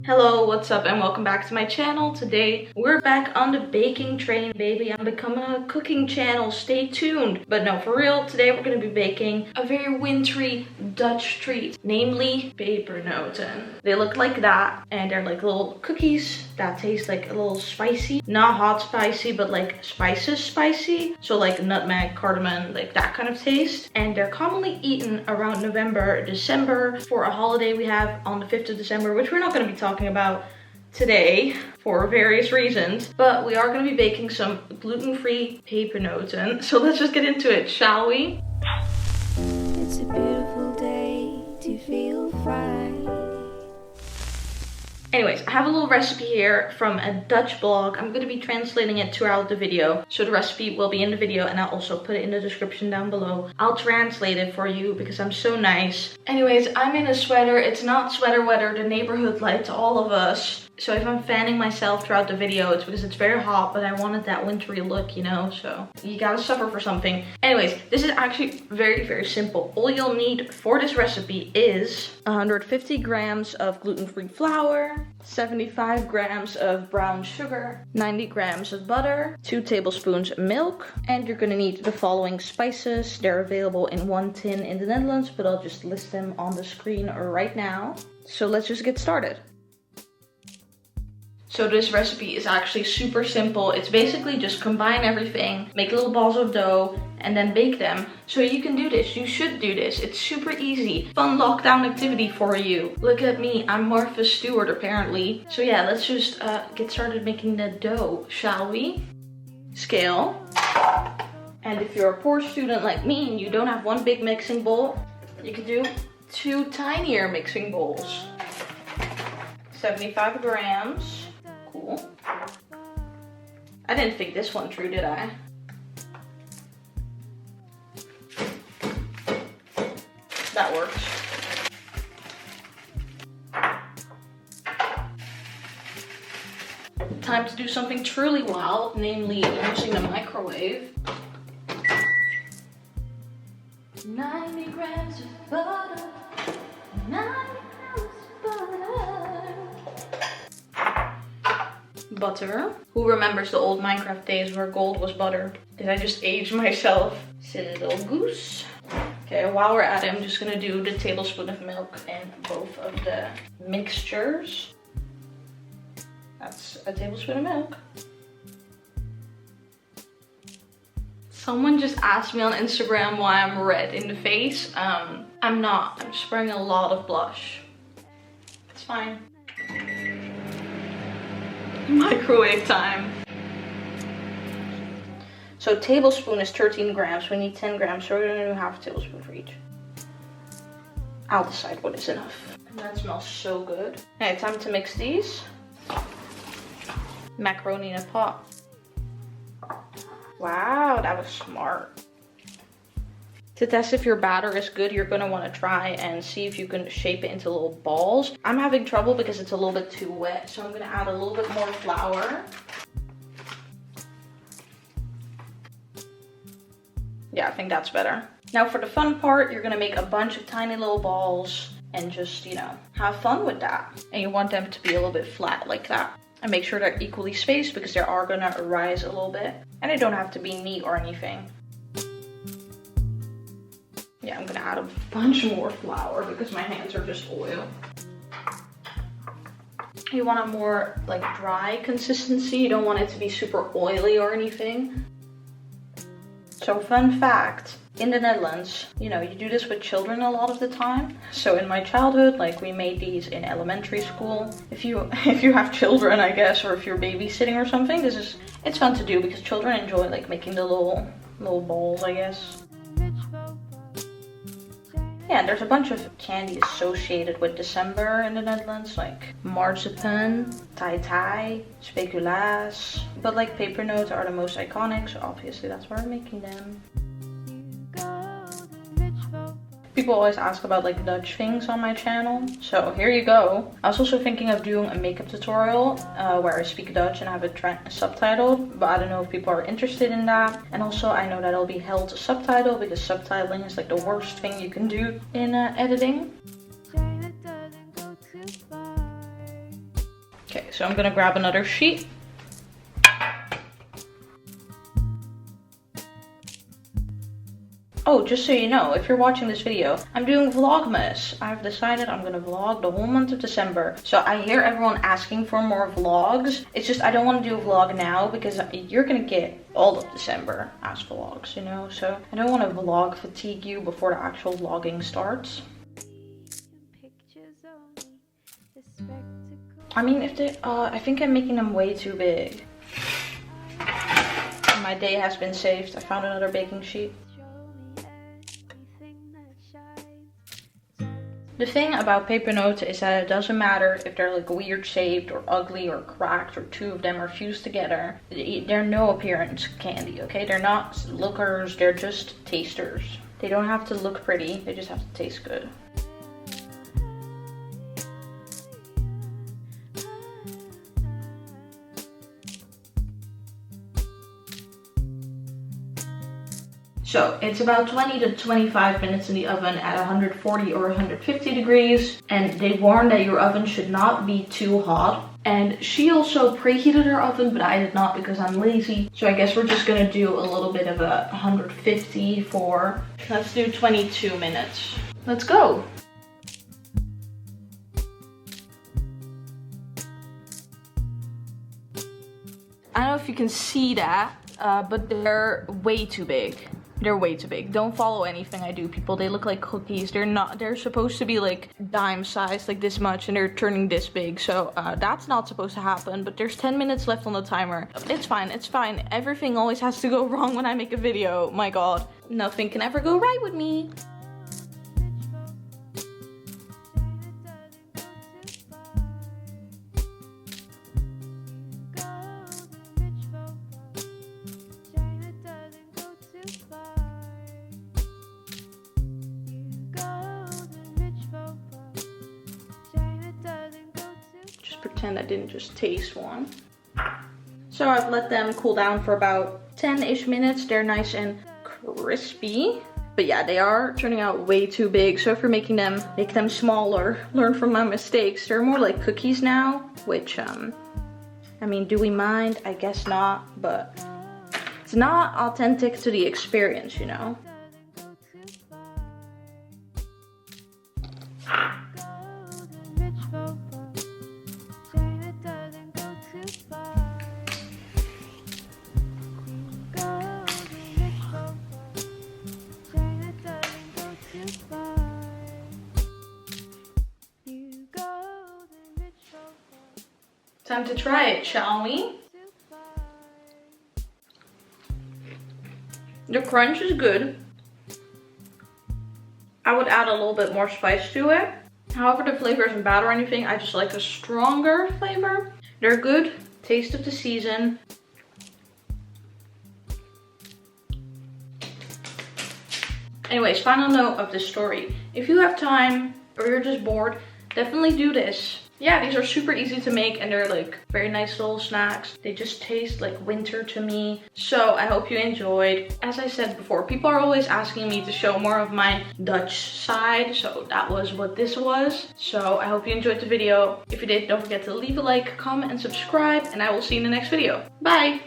Hello, what's up and welcome back to my channel. Today we're back on the baking train, baby. I'm becoming a cooking channel, stay tuned. But no, for real, today we're going to be baking a very wintry Dutch treat, namely pepernoten. They look like that and they're like little cookies that taste like a little spicy. Not hot spicy, but like spices spicy. So like nutmeg, cardamom, like that kind of taste. And they're commonly eaten around November, December for a holiday we have on the 5th of December, which we're not going to be talking about today for various reasons, but we are going to be baking some gluten-free pepernoten. So let's just get into it, shall we? It's a beautiful day to feel fine. Anyways, I have a little recipe here from a Dutch blog. I'm going to be translating it throughout the video. So the recipe will be in the video and I'll also put it in the description down below. I'll translate it for you because I'm so nice. Anyways, I'm in a sweater. It's not sweater weather. The neighborhood light to all of us. So if I'm fanning myself throughout the video, it's because it's very hot, but I wanted that wintry look, you know? So you gotta suffer for something. Anyways, this is actually very, very simple. All you'll need for this recipe is 150 grams of gluten-free flour, 75 grams of brown sugar, 90 grams of butter, 2 tablespoons of milk, and you're gonna need the following spices. They're available in one tin in the Netherlands, but I'll just list them on the screen right now. So let's just get started. So this recipe is actually super simple. It's basically just combine everything, make little balls of dough, and then bake them. So you can do this, you should do this. It's super easy. Fun lockdown activity for you. Look at me, I'm Martha Stewart apparently. So yeah, let's just get started making the dough, shall we? Scale. And if you're a poor student like me and you don't have one big mixing bowl, you can do 2 tinier mixing bowls. 75 grams. Cool. I didn't think this one through, did I? That works. Time to do something truly wild, namely using the microwave. 90 grams of butter. 90 butter. Who remembers the old Minecraft days where gold was butter? Did I just age myself? Silly little goose. Okay, while we're at it, I'm just gonna do the tablespoon of milk in both of the mixtures. That's a tablespoon of milk. Someone just asked me on Instagram why I'm red in the face. I'm not. I'm just wearing a lot of blush. It's fine. Microwave time. So tablespoon is 13 grams. We need 10 grams, so we're gonna do half a tablespoon for each. I'll decide what is enough. And that smells so good. Okay, time to mix these. Macaroni in a pot. Wow, that was smart. To test if your batter is good, you're gonna wanna try and see if you can shape it into little balls. I'm having trouble because it's a little bit too wet, so I'm gonna add a little bit more flour. Yeah, I think that's better. Now for the fun part, you're gonna make a bunch of tiny little balls and just, you know, have fun with that. And you want them to be a little bit flat like that. And make sure they're equally spaced because they are gonna rise a little bit. And they don't have to be neat or anything. Yeah, I'm gonna add a bunch more flour because my hands are just oil. You want a more like dry consistency. You don't want it to be super oily or anything. So fun fact, in the Netherlands, you know, you do this with children a lot of the time. So in my childhood, like we made these in elementary school. If you have children, I guess, or if you're babysitting or something, it's fun to do because children enjoy like making the little balls, I guess. Yeah, there's a bunch of candy associated with December in the Netherlands, like marzipan, tai, speculaas. But like pepernoten are the most iconic, so obviously that's why we're making them. People always ask about like Dutch things on my channel, so here you go. I was also thinking of doing a makeup tutorial where I speak Dutch and have it subtitled, but I don't know if people are interested in that. And also I know that it'll be held to subtitle because subtitling is like the worst thing you can do in editing. Okay, so I'm gonna grab another sheet. Oh, just so you know, if you're watching this video, I'm doing vlogmas. I've decided I'm gonna vlog the whole month of December. So I hear everyone asking for more vlogs. It's just I don't want to do a vlog now because you're gonna get all of December as vlogs, you know? So I don't want to vlog fatigue you before the actual vlogging starts. I mean, if they, I think I'm making them way too big. My day has been saved. I found another baking sheet. The thing about pepernoten is that it doesn't matter if they're like weird shaped or ugly or cracked or two of them are fused together. They're no appearance candy, okay? They're not lookers, they're just tasters. They don't have to look pretty, they just have to taste good. So it's about 20 to 25 minutes in the oven at 140 or 150 degrees. And they warn that your oven should not be too hot. And she also preheated her oven, but I did not because I'm lazy. So I guess we're just gonna do a little bit of a 150 for, let's do 22 minutes. Let's go. I don't know if you can see that, but they're way too big. They're way too big. Don't follow anything I do, people. They look like cookies. They're not. They're supposed to be like dime sized, like this much, and they're turning this big. So that's not supposed to happen. But there's 10 minutes left on the timer. It's fine. It's fine. Everything always has to go wrong when I make a video. My God, nothing can ever go right with me. Pretend I didn't just taste one. So I've let them cool down for about 10-ish minutes. They're nice and crispy. But yeah, they are turning out way too big. So if you're making them, make them smaller. Learn from my mistakes. They're more like cookies now, which, I mean, do we mind? I guess not, but it's not authentic to the experience, you know? Time to try it, shall we? The crunch is good. I would add a little bit more spice to it. However, the flavor isn't bad or anything. I just like a stronger flavor. They're good. Taste of the season. Anyways, final note of this story. If you have time or you're just bored, definitely do this. Yeah, these are super easy to make and they're like very nice little snacks. They just taste like winter to me. So I hope you enjoyed. As I said before, people are always asking me to show more of my Dutch side. So that was what this was. So I hope you enjoyed the video. If you did, don't forget to leave a like, comment and subscribe. And I will see you in the next video. Bye!